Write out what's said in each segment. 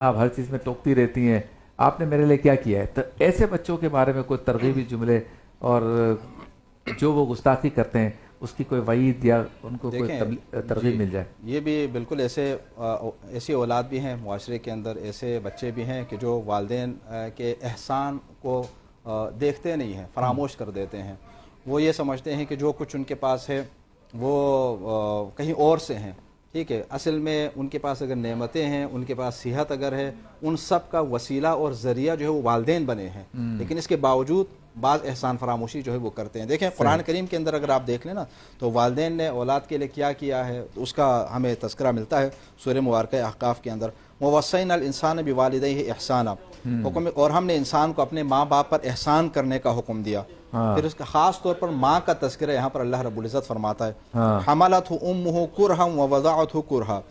आप हर चीज़ में टोकती रहती हैं, आपने मेरे लिए क्या किया है। तो ऐसे बच्चों के बारे में कोई तरगीबी जुमले और जो वो गुस्ताखी करते हैं उसकी कोई वईद या उनको कोई देखें जी, तरगीब मिल जाए। ये भी बिल्कुल ऐसी औलाद भी हैं मुआशरे के अंदर, ऐसे बच्चे भी हैं कि जो वालिदैन के एहसान को देखते नहीं हैं, फरामोश कर देते हैं। वो ये समझते हैं कि जो कुछ उनके पास है वो कहीं और से हैं। ठीक है, असल में उनके पास अगर नेमतें हैं, उनके पास सेहत अगर है, उन सब का वसीला और ज़रिया जो है वो वालिदैन बने हैं। लेकिन इसके बावजूद बाज़ एहसान फरामोशी जो है वो करते हैं। देखें कुरान करीम के अंदर अगर आप देख लें ना, तो वालिदैन ने औलाद के लिए क्या किया है तो उसका हमें तज़किरा मिलता है सूरह मुबारक अहकाफ़ के अंदर। ववस्सैनल इंसान बिवालिदैहि इहसाना, हुक्म, और हमने इंसान को अपने माँ बाप पर एहसान करने का हुक्म दिया। फिर उसका ख़ास तौर पर माँ का तज़किरा यहाँ पर अल्लाह रब्बुल इज़्ज़त फरमाता है, हमलतहु उम्मुहु कुरहन व वज़अतहु कुरहा,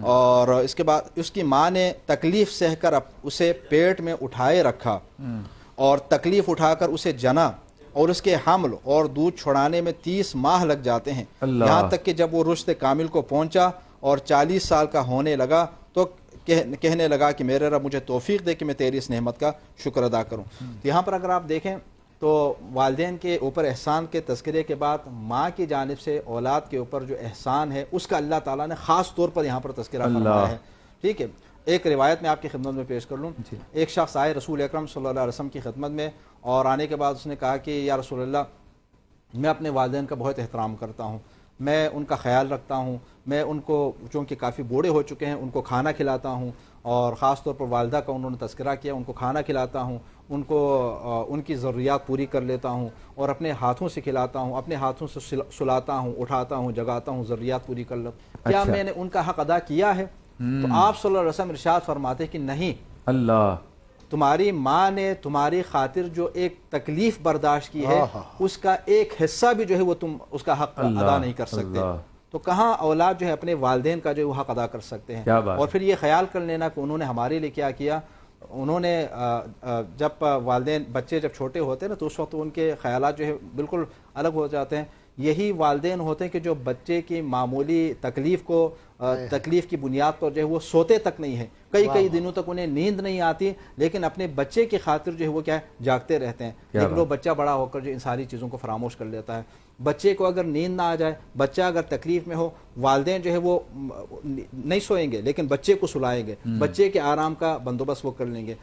और इसके बाद उसकी माँ ने तकलीफ़ सहकर उसे पेट में उठाए रखा और तकलीफ़ उठाकर उसे जना, और उसके हमल और दूध छुड़ाने में 30 माह लग जाते हैं, यहाँ तक कि जब वो रुश्द कामिल को पहुँचा और 40 साल का होने लगा तो कहने लगा कि मेरे रब मुझे तौफीक दे कि मैं तेरी इस नेमत का शुक्र अदा करूँ। तो यहाँ पर अगर आप देखें तो वालिदैन के ऊपर एहसान के तज़किरे के बाद माँ की जानिब से औलाद के ऊपर जो एहसान है उसका अल्लाह ताला ने ख़ास तौर पर यहाँ पर तज़किरा फरमाया है। ठीक है, एक रिवायत में आपकी खिदमत में पेश कर लूँ। एक शख्स आए रसूल अकरम सल्लल्लाहु अलैहि वसल्लम की खिदमत में, और आने के बाद उसने कहा कि या रसूल अल्लाह, मैं अपने वालिदैन का बहुत एहतराम करता हूँ, मैं उनका ख्याल रखता हूँ, मैं उनको चूँकि काफ़ी बूढ़े हो चुके हैं उनको खाना खिलाता हूँ, और ख़ास तौर पर वालिदा का उन्होंने तज़किरा किया, उनको खाना खिलाता हूँ, उनको उनकी ज़रूरियात पूरी कर लेता हूँ और अपने हाथों से खिलाता हूँ, अपने हाथों से सुलाता हूँ, उठाता हूँ, जगाता हूँ, ज़रूरियात पूरी कर लो। क्या मैंने उनका हक़ अदा किया है? तो आप सल्लल्लाहु अलैहि वसल्लम इरशाद फरमाते कि नहीं, अल्लाह, तुम्हारी माँ ने तुम्हारी खातिर जो एक तकलीफ बर्दाश्त की है उसका एक हिस्सा भी जो है वो तुम उसका हक अदा नहीं कर सकते। तो कहाँ औलाद जो है अपने वालिदैन का जो है वो हक अदा कर सकते हैं। और फिर ये ख्याल कर लेना कि उन्होंने हमारे लिए क्या किया। उन्होंने जब वालिदैन बच्चे जब छोटे होते हैं ना तो उस वक्त उनके ख्यालात जो है बिल्कुल अलग हो जाते हैं। यही वालिदैन होते हैं कि जो बच्चे की मामूली तकलीफ की बुनियाद पर जो है वो सोते तक नहीं है, कई दिनों तक उन्हें नींद नहीं आती, लेकिन अपने बच्चे की खातिर जो है वो क्या है जागते रहते हैं। लेकिन वो बच्चा बड़ा होकर जो इन सारी चीज़ों को फरामोश कर लेता है। बच्चे को अगर नींद ना आ जाए, बच्चा अगर तकलीफ में हो, वालिदैन जो है वो नहीं सोएंगे लेकिन बच्चे को सुलाएंगे, बच्चे के आराम का बंदोबस्त वो कर लेंगे।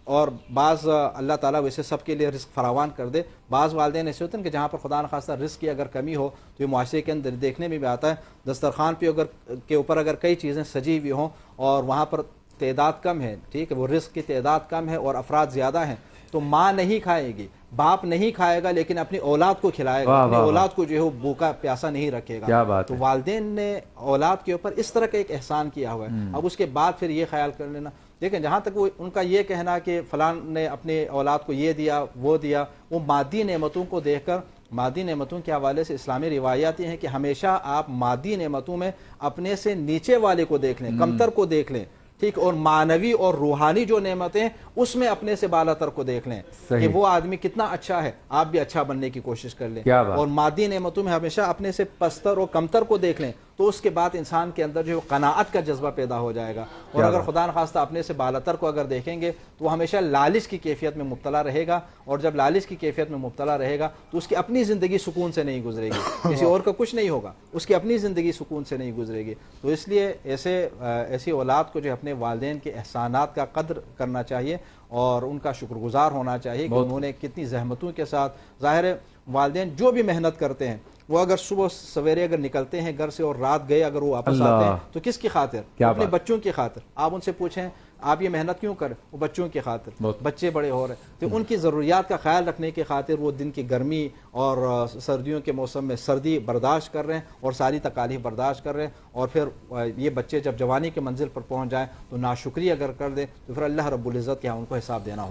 और बाज़ अल्लाह ताला वैसे सबके लिए रिस्क फरावान कर दे, बाज़ वालिदैन ऐसे होते हैं कि जहाँ पर खुदा न खास्ता रिस्क की अगर कमी हो तो ये मुआशरे के अंदर देखने में भी आता है। दस्तरखान पे के ऊपर अगर कई चीज़ें सजी हुई हों और वहाँ पर तादाद कम है, ठीक है, वो रिस्क की तादाद कम है और अफराद ज़्यादा हैं, तो माँ नहीं खाएगी, बाप नहीं खाएगा, लेकिन अपनी औलाद को खिलाएगा, अपनी औलाद को जो है वो भूखा प्यासा नहीं रखेगा। तो वालिदैन ने औलाद के ऊपर इस तरह का एक एहसान किया हुआ है। अब उसके बाद फिर ये ख्याल कर लेना, देखें जहाँ तक वो उनका ये कहना कि फ़लान ने अपने औलाद को ये दिया वो दिया, वो मादी नेमतों को देखकर, मादी नेमतों के हवाले से इस्लामी रिवायात हैं कि हमेशा आप मादी नेमतों में अपने से नीचे वाले को देख लें, कमतर को देख लें, ठीक, और मानवी और रूहानी जो नेमतें उसमें अपने से बालातर को देख लें कि वो आदमी कितना अच्छा है, आप भी अच्छा बनने की कोशिश कर लें। और मादी नेमतों में हमेशा अपने से पस्तर और कमतर को देख लें, तो उसके बाद इंसान के अंदर जो कनाअत का जज्बा पैदा हो जाएगा। और अगर खुदा न खास्ता अपने से बालातर को अगर देखेंगे तो हमेशा लालच की कैफियत में मुब्तला रहेगा, और जब लालच की कैफियत में मुब्तला रहेगा तो उसकी अपनी ज़िंदगी सुकून से नहीं गुजरेगी, किसी और का कुछ नहीं होगा, उसकी अपनी ज़िंदगी सुकून से नहीं गुजरेगी। तो इसलिए ऐसी औलाद को जो अपने वालिदैन के एहसानात का कद्र करना चाहिए और उनका शुक्रगुजार होना चाहिए कि उन्होंने कितनी जहमतों के साथ, ज़ाहिर है वालिदैन जो भी मेहनत करते हैं वो अगर सुबह सवेरे अगर निकलते हैं घर से और रात गए अगर वो वापस आते हैं तो किसकी खातिर? अपने बच्चों की खातिर। आप उनसे पूछें आप ये मेहनत क्यों करें? वो बच्चों की खातिर, बच्चे बड़े हो रहे तो उनकी ज़रूरियात का ख्याल रखने की खातिर वो दिन की गर्मी और सर्दियों के मौसम में सर्दी बर्दाश्त कर रहे हैं और सारी तकालीफ बर्दाश्त कर रहे हैं। और फिर ये बच्चे जब जवानी के मंजिल पर पहुँच जाएँ तो नाशुक्री अगर कर दें तो फिर अल्लाह रब्बुल इज़्ज़त के यहाँ उनको हिसाब देना